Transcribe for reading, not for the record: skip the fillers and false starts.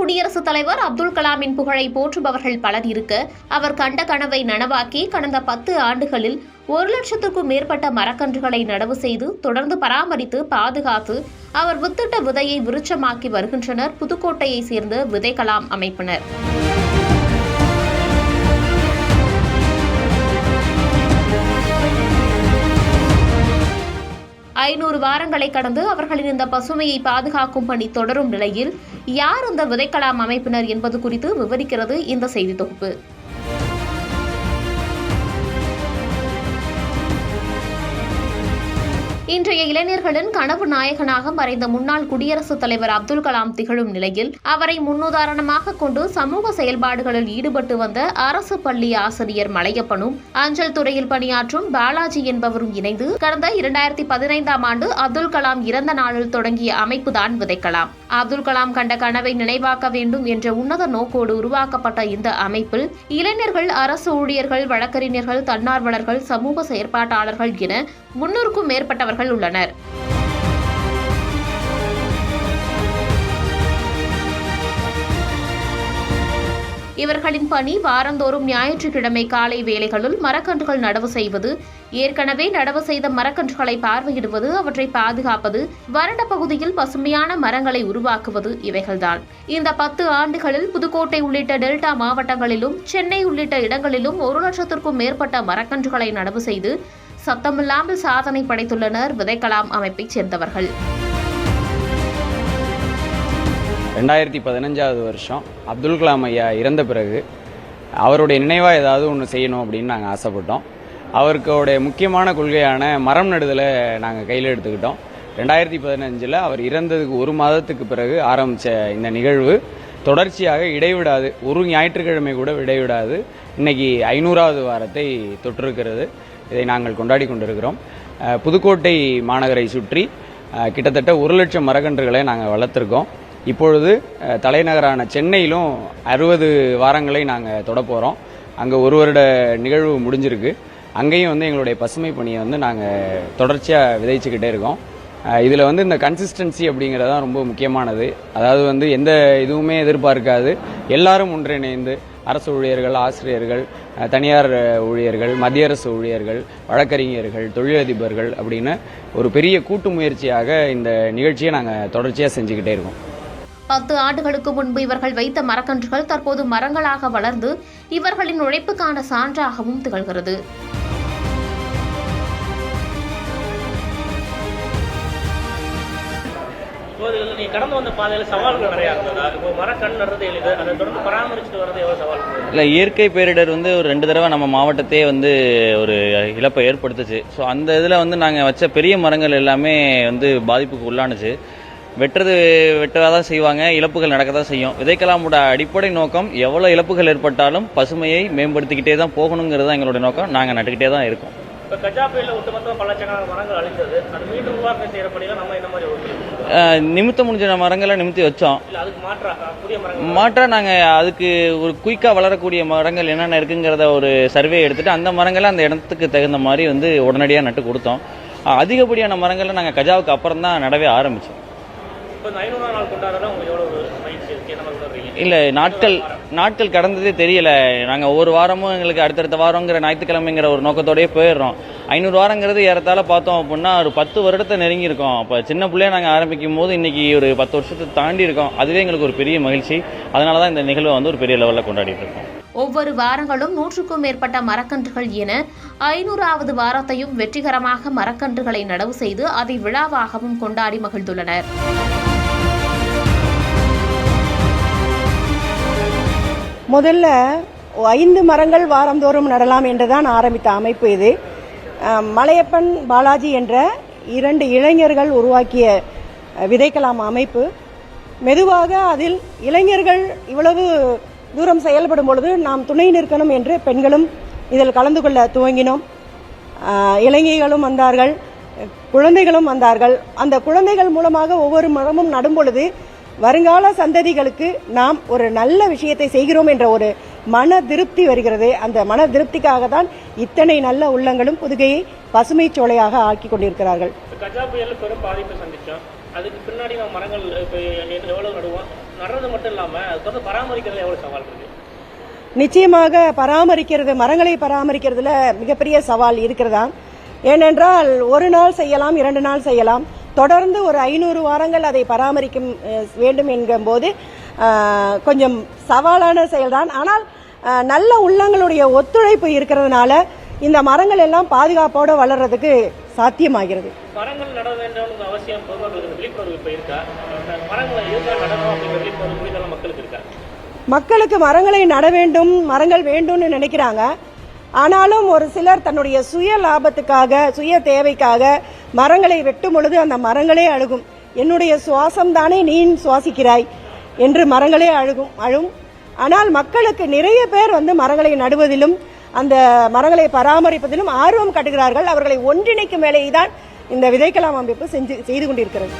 குடியரசுத் தலைவர் அப்துல் கலாமின் புகழை போற்றுபவர்கள் பலர் இருக்க, அவர் கண்ட கனவை நனவாக்கி கடந்த 10 ஆண்டுகளில் 1 லட்சத்திற்கும் மேற்பட்ட மரக்கன்றுகளை நடவு செய்து தொடர்ந்து பராமரித்து பாதுகாத்து அவர் வித்திட்ட விதையை விருட்சமாக்கி வருகின்றனர் புதுக்கோட்டையை சேர்ந்த விதைக்கலாம் அமைப்பினர். 500 வாரங்களை கடந்து அவர்களின் இந்த பசுமையை பாதுகாக்கும் பணி தொடரும் நிலையில் யார் அந்த விதைக்கலாம் அமைப்பினர் என்பது குறித்து விவரிக்கிறது இந்த செய்தி தொகுப்பு. இன்றைய இளைஞர்களின் கனவு நாயகனாக மறைந்த முன்னாள் குடியரசுத் தலைவர் அப்துல் கலாம் திகழும் நிலையில் அவரை முன்னுதாரணமாக கொண்டு சமூக செயல்பாடுகளில் ஈடுபட்டு வந்த அரசு பள்ளி ஆசிரியர் மலையப்பனும் அஞ்சல் துறையில் பணியாற்றும் பாலாஜி என்பவரும் இணைந்து கடந்த 2015ஆம் ஆண்டு அப்துல் கலாம் இறந்த நாளில் தொடங்கிய அமைப்புதான் விதைக்கலாம். அப்துல் கலாம் கண்ட கனவை நினைவாக்க வேண்டும் என்ற உன்னத நோக்கோடு உருவாக்கப்பட்ட இந்த அமைப்பில் இளைஞர்கள், அரசு ஊழியர்கள், வழக்கறிஞர்கள், தன்னார்வலர்கள், சமூக செயற்பாட்டாளர்கள் என 300க்கும் மேற்பட்டவர்கள் உள்ளனர். இவர்களின் பணி வாரந்தோறும் ஞாயிற்றுக்கிழமை காலை வேளைகளில் மரக்கன்றுகள் நடவு செய்வது, ஏற்கனவே நடவு செய்த மரக்கன்றுகளை பார்வையிடுவது, அவற்றை பாதுகாப்பது, வறண்ட பகுதியில் பசுமையான மரங்களை உருவாக்குவது இவைகள்தான். இந்த 10 ஆண்டுகளில் புதுக்கோட்டை உள்ளிட்ட டெல்டா மாவட்டங்களிலும் சென்னை உள்ளிட்ட இடங்களிலும் 1 லட்சத்திற்கும் மேற்பட்ட மரக்கன்றுகளை நடவு செய்து சத்தமில்லாமல் சாதனை படைத்துள்ளனர் விதைக்கலாம் அமைப்பைச் சேர்ந்தவர்கள். 2015ஆவது வருஷம் அப்துல் கலாம் ஐயா இறந்த பிறகு அவருடைய நினைவாக ஏதாவது ஒன்று செய்யணும் அப்படின்னு நாங்கள் ஆசைப்பட்டோம். அவருடைய முக்கியமான கொள்கையான மரம் நடுதலை நாங்கள் கையில் எடுத்துக்கிட்டோம். 2015 அவர் இறந்ததுக்கு 1 மாதத்துக்கு பிறகு ஆரம்பித்த இந்த நிகழ்வு தொடர்ச்சியாக இடைவிடாது, ஒரு ஞாயிற்றுக்கிழமை கூட இடைவிடாது இன்னைக்கு 500ஆவது வாரத்தை தொற்றிருக்கிறது. இதை நாங்கள் கொண்டாடி கொண்டிருக்கிறோம். புதுக்கோட்டை மாநகரை சுற்றி கிட்டத்தட்ட 1 லட்சம் மரக்கன்றுகளை நாங்கள் வளர்த்துருக்கோம். இப்பொழுது தலைநகரான சென்னையிலும் 60 வாரங்களை நாங்கள் தொட போகிறோம். அங்கே 1 வருட நிகழ்வு முடிஞ்சிருக்கு. அங்கேயும் எங்களுடைய பசுமை பணியை நாங்கள் தொடர்ச்சியாக விதைச்சிக்கிட்டே இருக்கோம். இதில் இந்த கன்சிஸ்டன்சி அப்படிங்கிறது தான் ரொம்ப முக்கியமானது. அதாவது எந்த இதுவுமே எதிர்பார்க்காது, எல்லாரும் ஒன்றிணைந்து அரசு ஊழியர்கள், ஆசிரியர்கள், தனியார் ஊழியர்கள், மத்திய அரசு ஊழியர்கள், வழக்கறிஞர்கள், தொழிலதிபர்கள் அப்படின்னு ஒரு பெரிய கூட்டு முயற்சியாக இந்த நிகழ்ச்சியை நாங்கள் தொடர்ச்சியாக செஞ்சுக்கிட்டே இருக்கோம். 10 ஆண்டுகளுக்கு முன்பு இவர்கள் வைத்த மரக்கன்றுகள் தற்போது மரங்களாக வளர்ந்து இவர்களின் உழைப்புக்கான சான்றாகவும் திகழ்கிறது. கடந்து வந்த பாதையில் சவால்கள் நிறையா இருந்ததா? இப்போ மரக்கன்று நடுறது எளிது, அதை தொடர்ந்து பராமரிச்சுட்டு வரது எவ்வளோ சவால்? இல்லை, இயற்கை பேரிடர் ஒரு 2 தடவை நம்ம மாவட்டத்தையே ஒரு இழப்பை ஏற்படுத்துச்சு. ஸோ அந்த இதில் நாங்கள் வச்ச பெரிய மரங்கள் எல்லாமே பாதிப்புக்கு உள்ளானுச்சு. வெட்டதாக தான் செய்வாங்க, இழப்புகள் நடக்க தான் செய்யும். விதைக்கலாமோட அடிப்படை நோக்கம் எவ்வளோ இழப்புகள் ஏற்பட்டாலும் பசுமையை மேம்படுத்திக்கிட்டே தான் போகணுங்கிறது தான் எங்களுடைய நோக்கம். நாங்கள் நட்டுக்கிட்டே தான் இருக்கோம். இப்போ கஜா புயலில் ஒட்டுமொத்தமாக பலச்சக்கர மரங்கள் அழிந்தது, அது மீண்டும் உருவாக்க செய்கிற பணியில் நம்ம என்ன மாதிரி நிமித்த முடிஞ்ச மரங்களை நிமித்தி வச்சோம். அதுக்கு புதிய மரங்கள் மாற்றா நாங்கள் அதுக்கு ஒரு குயிக்காக வளரக்கூடிய மரங்கள் என்னென்ன இருக்குங்கிறத ஒரு சர்வே எடுத்துகிட்டு அந்த மரங்களை அந்த இடத்துக்கு தகுந்த மாதிரி உடனடியாக நட்டு கொடுத்தோம். அதிகப்படியான மரங்களை நாங்கள் கஜாவுக்கு அப்புறம் தான் நடவே ஆரம்பித்தோம். இல்லை, நாட்கள் கடந்ததே தெரியல. நாங்கள் ஒவ்வொரு வாரமும் எங்களுக்கு அடுத்தடுத்த வாரங்கிற ஞாயிற்றுக்கிழமைங்கிற ஒரு நோக்கத்தோடய போயிடுறோம். 500 வாரங்கிறது ஏறத்தாழ பார்த்தோம் அப்படின்னா ஒரு 10 வருடத்தை நெருங்கியிருக்கோம். அப்போ சின்ன பிள்ளையா நாங்கள் ஆரம்பிக்கும் போது இன்னைக்கு ஒரு 10 வருஷத்தை தாண்டி இருக்கோம். அதுவே எங்களுக்கு ஒரு பெரிய மகிழ்ச்சி. அதனால தான் இந்த நிகழ்வை ஒரு பெரிய லெவலில் கொண்டாடிட்டு இருக்கோம். ஒவ்வொரு வாரங்களும் 100க்கும் மேற்பட்ட மரக்கன்றுகள் என 500ஆவது வாரத்தையும் வெற்றிகரமாக மரக்கன்றுகளை நடவு செய்து அதை விழாவாகவும் கொண்டாடி மகிழ்ந்துள்ளனர். முதல்ல 5 மரங்கள் வாரந்தோறும் நடலாம் என்றுதான் ஆரம்பித்த அமைப்பு இது. மலையப்பன், பாலாஜி என்ற 2 இளைஞர்கள் உருவாக்கிய விதைக்கலாம் அமைப்பு. மெதுவாக அதில் இளைஞர்கள் இவ்வளவு தூரம் செயல்படும் பொழுது நாம் துணை நிற்கணும் என்று பெண்களும் இதில் கலந்து கொள்ள துவங்கினோம். இளைஞர்களும் வந்தார்கள், குழந்தைகளும் வந்தார்கள். அந்த குழந்தைகள் மூலமாக ஒவ்வொரு மரமும் நடும் பொழுது வருங்கால சந்ததிகளுக்கு நாம் ஒரு நல்ல விஷயத்தை செய்கிறோம் என்ற ஒரு மன திருப்தி வருகிறது. அந்த மன திருப்திக்காக தான் இத்தனை நல்ல உள்ளங்களும் புதுகையை பசுமை சோலையாக ஆக்கி கொண்டிருக்கிறார்கள். கஜா புயல் பெரும் பாதிப்பை சந்திச்சோம். அதுக்கு பின்னாடி மரங்கள் எவ்வளவு நடுவோம்? நடுறது மட்டும் இல்லாம அது தொடர்ந்து பராமரிக்கிறதுல எவ்வளவு சவால் இருக்கு? நிச்சயமாக மரங்களை பராமரிக்கிறதுல மிகப்பெரிய சவால் இருக்கிறதா. ஏனென்றால் ஒரு நாள் செய்யலாம், 2 நாள் செய்யலாம், தொடர்ந்து ஒரு 500 வாரங்கள் அதை பராமரிக்க வேண்டும் என்கும்போது கொஞ்சம் சவாலான செயல்தான். ஆனால் நல்ல உள்ளங்களுடைய ஒத்துழைப்பு இருக்கிறதுனால இந்த மரங்கள் எல்லாம் பாதுகாப்போடு வளர்றதுக்கு சாத்தியமாகிறது. மரங்கள் நட வேண்டும் அவசியம் பொதுமக்களுக்கு விழிப்புணர்வு இப்ப இருக்கா? மரங்களை எதுக்காக நடணும் அப்படிங்கிற விழிப்புணர்வு புரிதல் மக்களுக்கு இருக்கா? மக்களுக்கு மரங்களை நட வேண்டும், மரங்கள் வேண்டும்னு நினைக்கிறாங்க. ஆனாலும் ஒரு சிலர் தன்னுடைய சுய லாபத்துக்காக, சுய தேவைக்காக மரங்களை வெட்டும் பொழுது அந்த மரங்களே அழுகும். என்னுடைய சுவாசம் தானே நீ சுவாசிக்கிறாய் என்று மரங்களே அழும். ஆனால் மக்களுக்கு நிறைய பேர் மரங்களை நடுவதிலும் அந்த மரங்களை பராமரிப்பதிலும் ஆர்வம் காட்டுகிறார்கள். அவர்களை ஒன்றிணைக்கும் வேலையை தான் இந்த விதைக்கலாம் அமைப்பு செய்து கொண்டிருக்கிறது.